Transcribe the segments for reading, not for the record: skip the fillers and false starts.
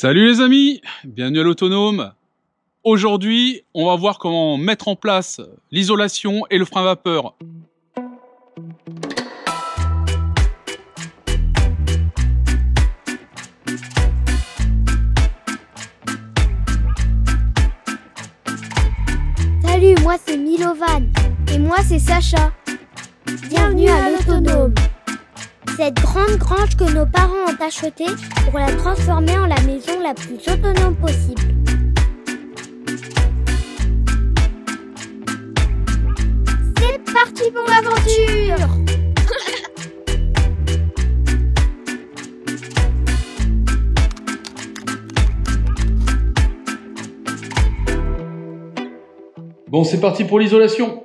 Salut les amis, bienvenue à l'Autonome. Aujourd'hui, on va voir comment mettre en place l'isolation et le frein vapeur. Salut, moi c'est Milovan. Et moi c'est Sacha. Bienvenue à l'Autonome. Cette grande grange que nos parents ont achetée pour la transformer en la maison la plus autonome possible. C'est parti pour l'aventure! Bon, c'est parti pour l'isolation.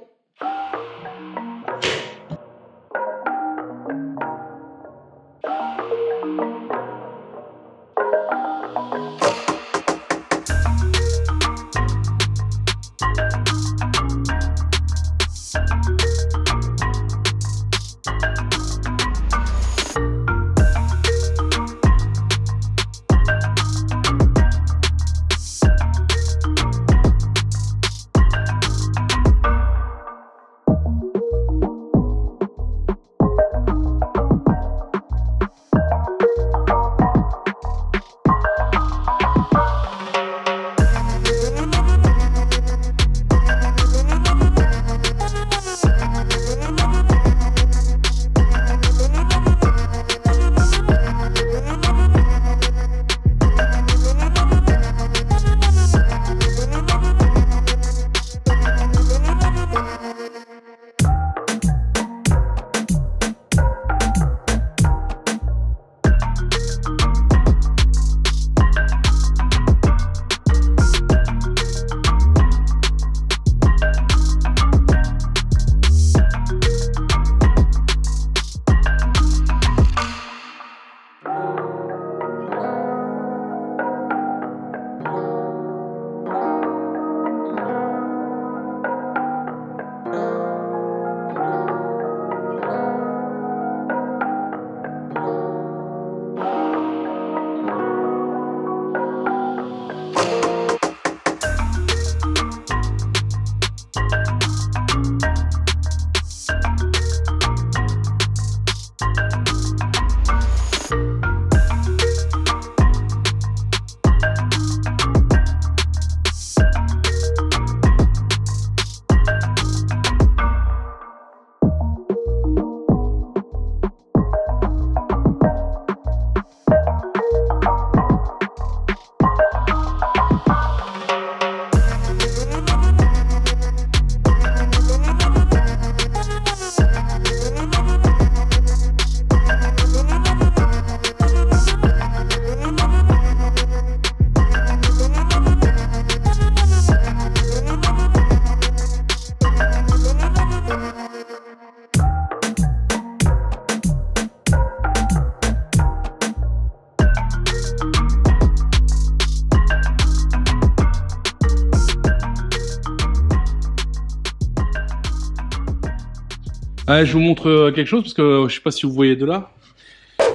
Allez, je vous montre quelque chose parce que je sais pas si vous voyez de là.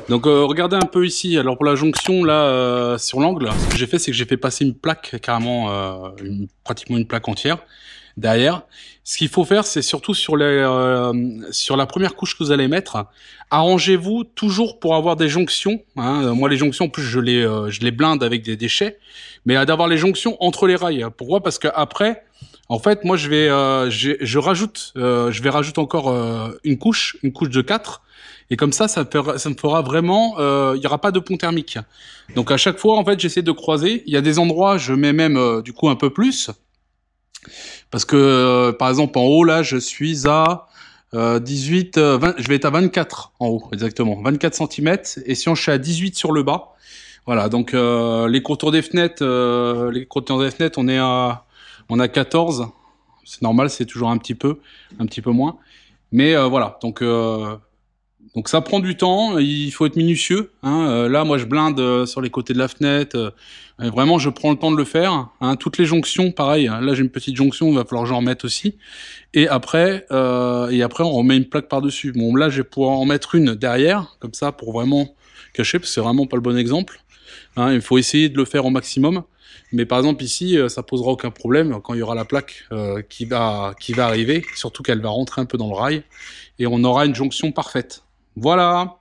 Donc regardez un peu ici. Alors pour la jonction là sur l'angle, ce que j'ai fait c'est que j'ai fait passer une plaque carrément, pratiquement une plaque entière derrière. Ce qu'il faut faire c'est surtout sur la première couche que vous allez mettre, arrangez-vous toujours pour avoir des jonctions. Hein. Moi les jonctions en plus je les blinde avec des déchets, mais d'avoir les jonctions entre les rails. Pourquoi? Parce que après en fait, moi, je vais rajouter encore une couche de 4, et comme ça me fera vraiment, il y aura pas de pont thermique. Donc à chaque fois, en fait, j'essaie de croiser. Il y a des endroits, je mets même du coup un peu plus, parce que par exemple en haut là, je suis à 18, 20, je vais être à 24 en haut, exactement, 24 cm. Et si on est à 18 sur le bas, voilà. Donc les contours des fenêtres, on a 14, c'est normal, c'est toujours un petit peu moins. Mais voilà, donc ça prend du temps, il faut être minutieux. Hein. Là, moi, je blinde sur les côtés de la fenêtre. Vraiment, je prends le temps de le faire. Hein. Toutes les jonctions, pareil. Hein. Là, j'ai une petite jonction, il va falloir que j'en remette aussi. Et après, on remet une plaque par-dessus. Bon, là, je vais pouvoir en mettre une derrière, comme ça, pour vraiment cacher, parce que c'est vraiment pas le bon exemple. Hein, il faut essayer de le faire au maximum. Mais par exemple ici, ça posera aucun problème quand il y aura la plaque qui va arriver, surtout qu'elle va rentrer un peu dans le rail, et on aura une jonction parfaite. Voilà!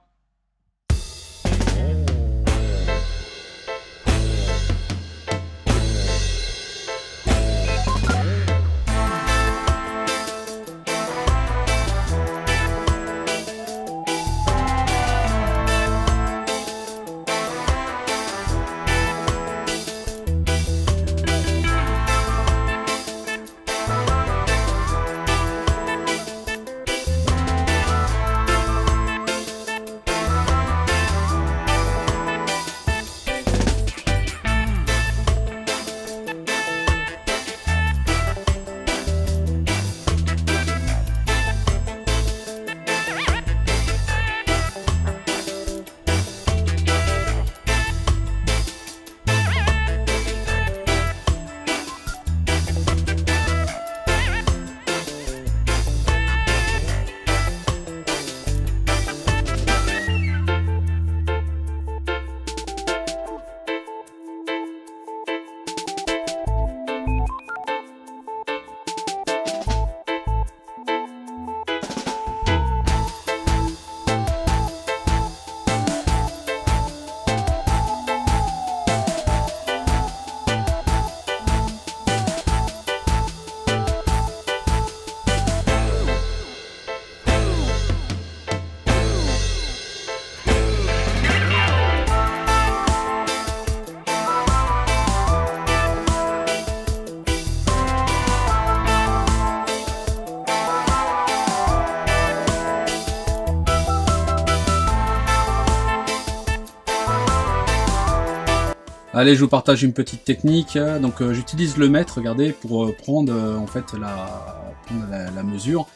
Allez, je vous partage une petite technique. Donc j'utilise le mètre, regardez, pour prendre en fait la mesure.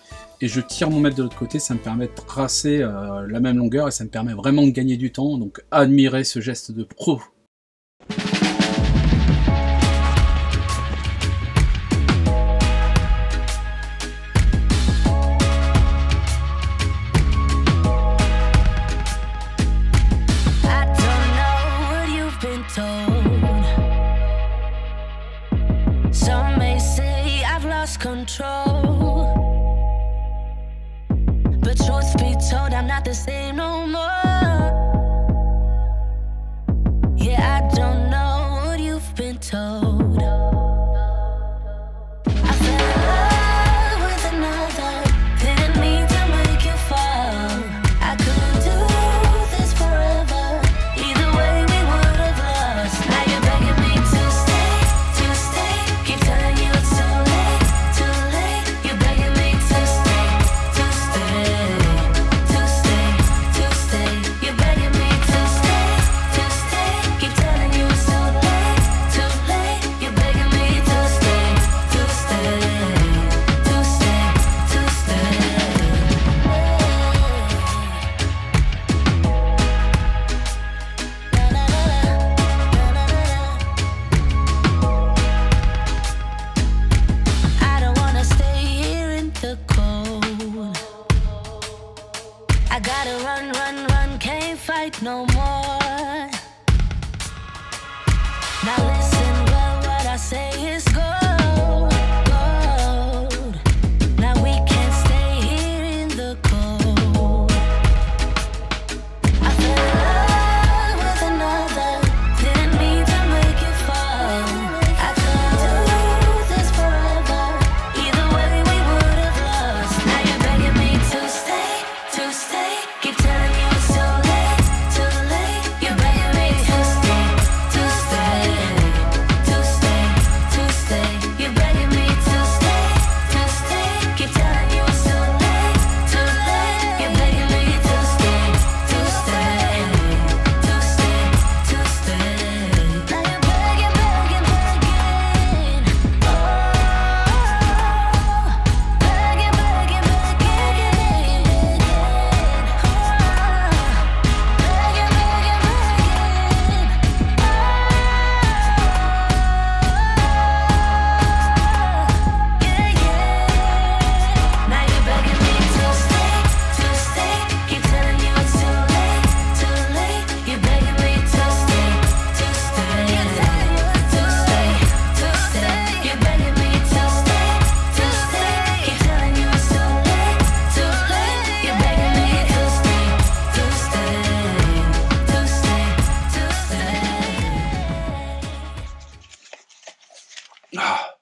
Et je tire mon mètre de l'autre côté, ça me permet de tracer la même longueur et ça me permet vraiment de gagner du temps. Donc admirez ce geste de pro. Control, but truth be told, I'm not the same no more. Yeah, I don't know what you've been told. I fell in love with another, didn't mean to make you fall. I couldn't do this forever, either way we would have lost. Now you're begging me to stay, keep telling you it's so late. You're begging me to stay, to stay. You're begging me to stay, keep telling you it's too late. You're begging me to stay, to stay. I don't wanna stay here in the cold. I gotta run, can't fight no more. Now listen well, what I say is gold. Now we can't stay here in the cold. I fell in love with another, didn't mean to make you fall. I couldn't do this forever, either way we would have lost. Now you're begging me to stay, keep telling you it's too late. Ah.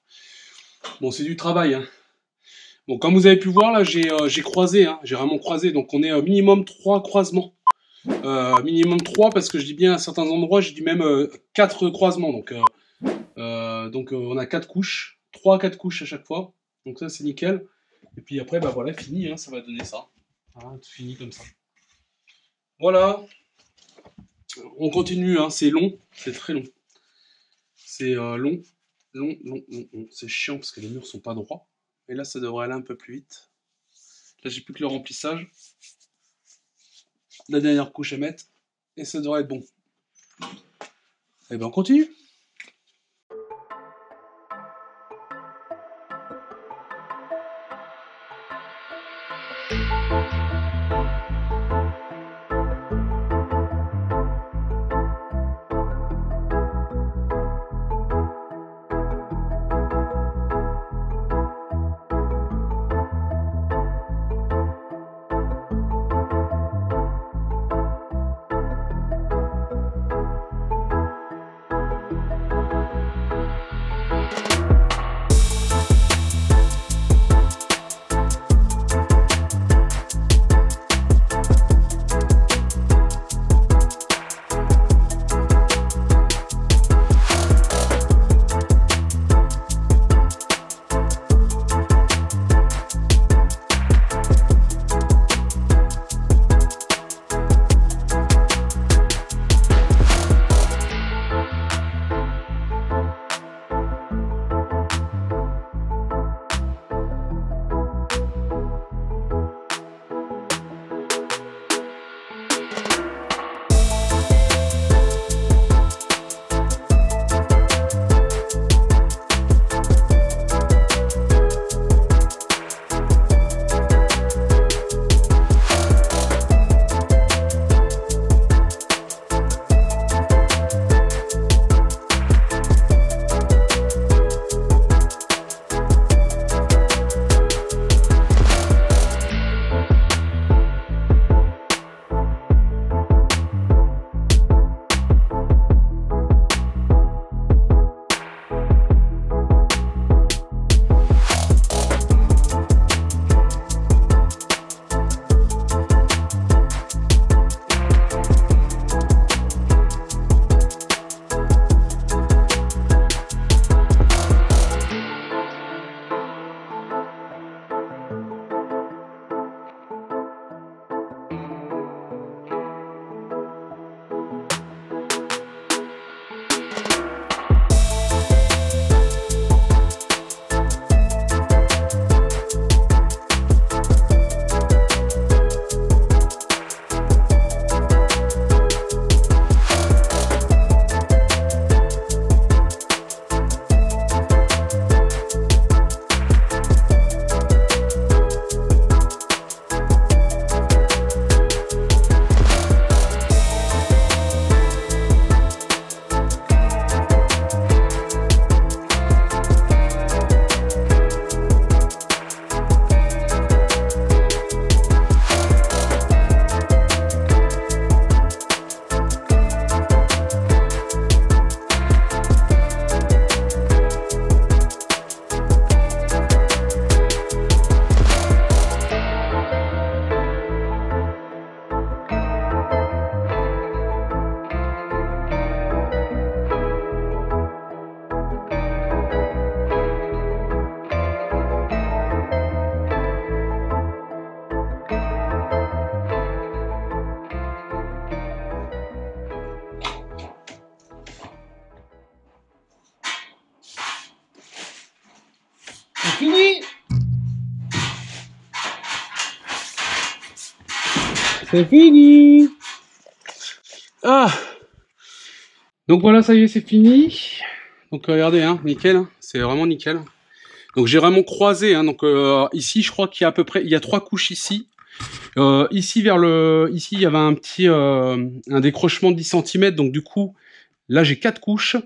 Bon, c'est du travail. Hein. Bon, comme vous avez pu voir, là, j'ai croisé. Hein, j'ai vraiment croisé. Donc, on est minimum 3 croisements. Minimum 3, parce que je dis bien à certains endroits, j'ai dit même 4 croisements. Donc, on a 4 couches. 3 à 4 couches à chaque fois. Donc, ça, c'est nickel. Et puis après, bah voilà, fini. Hein, ça va donner ça. Voilà, tout fini comme ça. Voilà. On continue. Hein, c'est long. C'est très long. C'est long. Long. C'est chiant parce que les murs sont pas droits. Et là, ça devrait aller un peu plus vite. Là, j'ai plus que le remplissage. La dernière couche à mettre. Et ça devrait être bon. Et ben, on continue. fini. C'est fini. Ah. Donc voilà, ça y est, c'est fini. Donc regardez, hein, nickel, hein, c'est vraiment nickel. Donc j'ai vraiment croisé, hein, donc ici je crois qu'il y a à peu près, il y a 3 couches ici. Ici il y avait un petit un décrochement de 10 cm, donc du coup là j'ai 4 couches.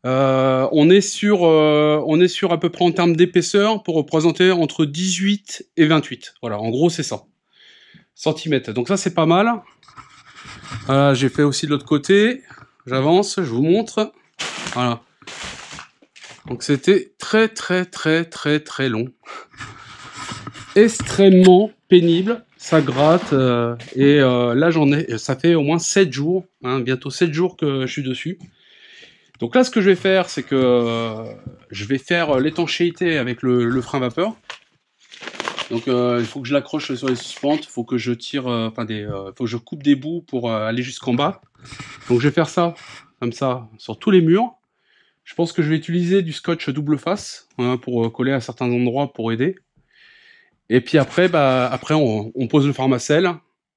On est sur à peu près en termes d'épaisseur pour représenter entre 18 et 28. Voilà, en gros c'est ça. Centimètres. Donc ça c'est pas mal. Voilà, j'ai fait aussi de l'autre côté. J'avance, je vous montre. Voilà. Donc c'était très long. Extrêmement pénible. Ça gratte. Là, ça fait au moins 7 jours. Hein, bientôt 7 jours que je suis dessus. Donc là, ce que je vais faire, c'est que je vais faire l'étanchéité avec le frein vapeur. Donc il faut que je l'accroche sur les suspentes, il faut que je tire, faut que je coupe des bouts pour aller jusqu'en bas. Donc je vais faire ça, comme ça, sur tous les murs. Je pense que je vais utiliser du scotch double face hein, pour coller à certains endroits pour aider. Et puis après, on pose le pharmacèle.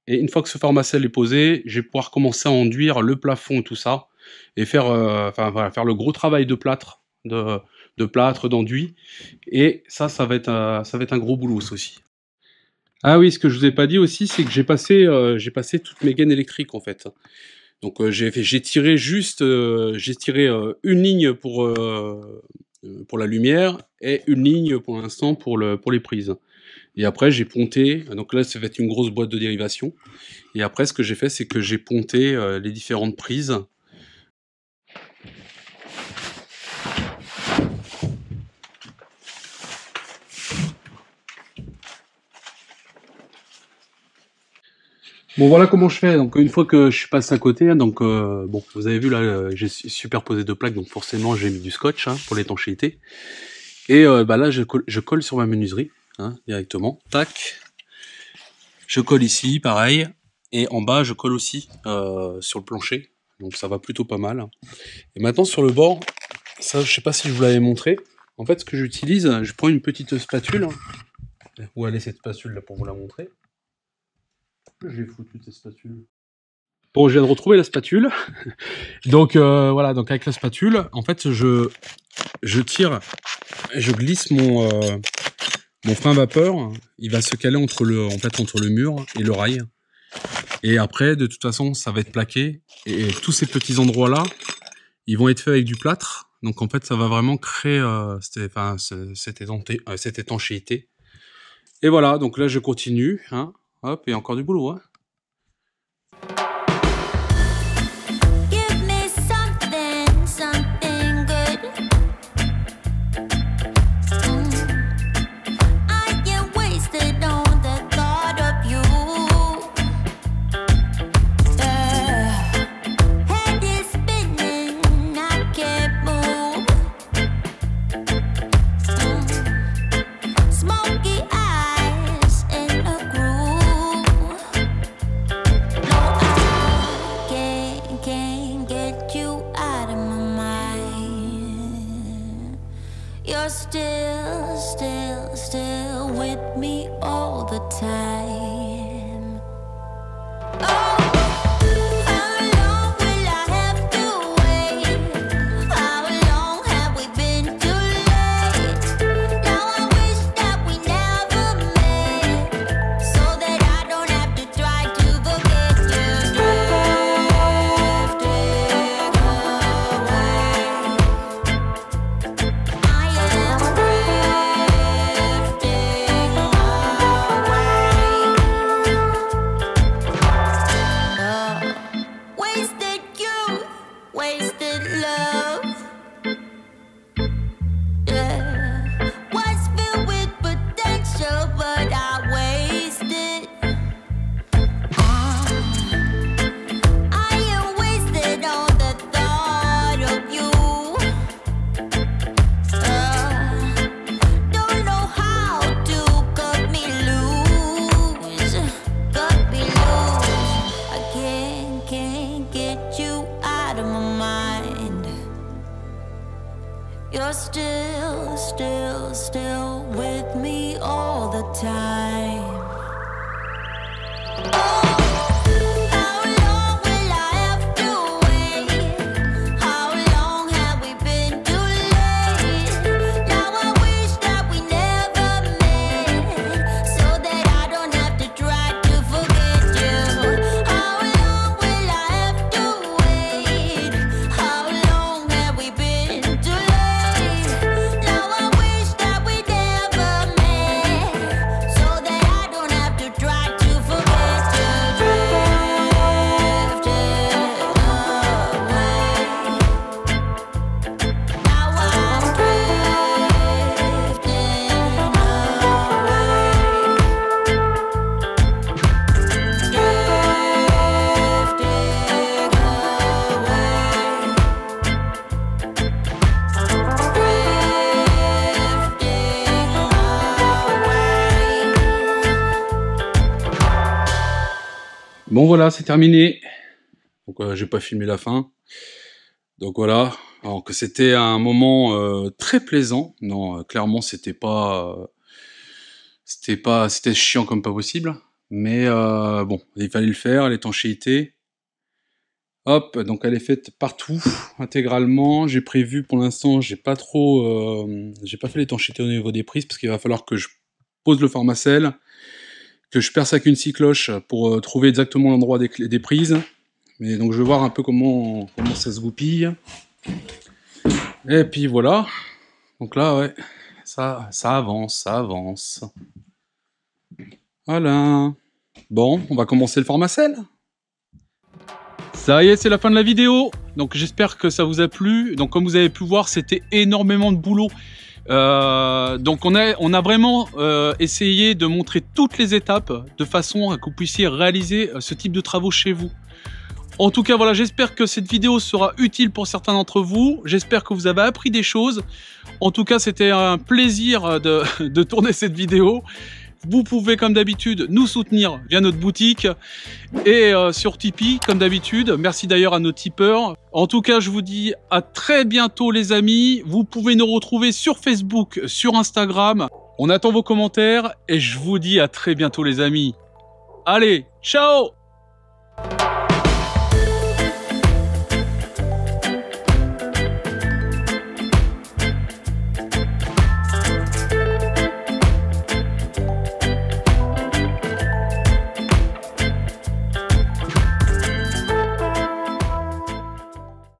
Et une fois que ce pharmacèle est posé, je vais pouvoir commencer à enduire le plafond et tout ça. Et faire le gros travail de plâtre, d'enduit. Et ça va être un gros boulot ça aussi. Ah oui, ce que je vous ai pas dit aussi, c'est que j'ai passé toutes mes gaines électriques en fait. Donc j'ai tiré une ligne pour la lumière et une ligne pour l'instant pour les prises. Et après j'ai ponté, donc là ça va être une grosse boîte de dérivation. Et après ce que j'ai fait, c'est que j'ai ponté les différentes prises. Bon voilà comment je fais, donc une fois que je suis passé à côté, hein, donc bon vous avez vu là j'ai superposé 2 plaques, donc forcément j'ai mis du scotch hein, pour l'étanchéité. Et là je colle sur ma menuiserie hein, directement, tac. Je colle ici, pareil, et en bas je colle aussi sur le plancher, donc ça va plutôt pas mal. Et maintenant sur le bord, ça je sais pas si je vous l'avais montré, en fait ce que j'utilise, je prends une petite spatule, où elle est cette spatule là pour vous la montrer. J'ai foutu cette spatule. Bon, je viens de retrouver la spatule. Donc voilà, donc avec la spatule, en fait, je tire, je glisse mon frein vapeur. Il va se caler entre le mur et le rail. Et après, de toute façon, ça va être plaqué. Et tous ces petits endroits-là, ils vont être faits avec du plâtre. Donc en fait, ça va vraiment créer cette étanchéité. Et voilà, donc là, je continue. Hein. Hop, et encore du boulot, hein. Give me something good. I get wasted on the thought of you. Head is spinning, I can't move. Smoky eyes in a groove. No, I can't get you out of my mind. You're still with me all the time. Oh, how long will I have to wait? How long have we been too late? Now I wish that we never met, so that I don't have to try to forget you. Drifting away, I am drifting away. Wasted youth, wasted love. Yeah. Was filled with potential, but I wasted. I am wasted on the thought of you. Don't know how to cut me loose, cut me loose. I can't get you out of my mind. You're still with me all the time. Oh, how long will I have to wait? How long have we been too late? Now I wish that we never met, so that I don't have to try to forget you. How long will I have to wait? How long have we been too late? Now I wish that we never met, so that I Bon voilà, c'est terminé. Donc j'ai pas filmé la fin. Donc voilà. Alors que c'était un moment très plaisant. Non, clairement c'était chiant comme pas possible. Mais bon, il fallait le faire, l'étanchéité. Hop, donc elle est faite partout, intégralement. J'ai prévu pour l'instant, j'ai pas fait l'étanchéité au niveau des prises parce qu'il va falloir que je pose le pharmacèle, que je perce avec une scie cloche pour trouver exactement l'endroit des prises. Mais donc je vais voir un peu comment ça se goupille. Et puis voilà. Donc là, ouais, ça avance. Voilà. Bon, on va commencer le pharmacèle. Ça y est, c'est la fin de la vidéo. Donc j'espère que ça vous a plu. Donc comme vous avez pu voir, c'était énormément de boulot. Donc on a vraiment essayé de montrer toutes les étapes de façon à que vous puissiez réaliser ce type de travaux chez vous. En tout cas, voilà, j'espère que cette vidéo sera utile pour certains d'entre vous. J'espère que vous avez appris des choses. En tout cas, c'était un plaisir de tourner cette vidéo. Vous pouvez, comme d'habitude, nous soutenir via notre boutique et sur Tipeee, comme d'habitude. Merci d'ailleurs à nos tipeurs. En tout cas, je vous dis à très bientôt, les amis. Vous pouvez nous retrouver sur Facebook, sur Instagram. On attend vos commentaires et je vous dis à très bientôt, les amis. Allez, ciao!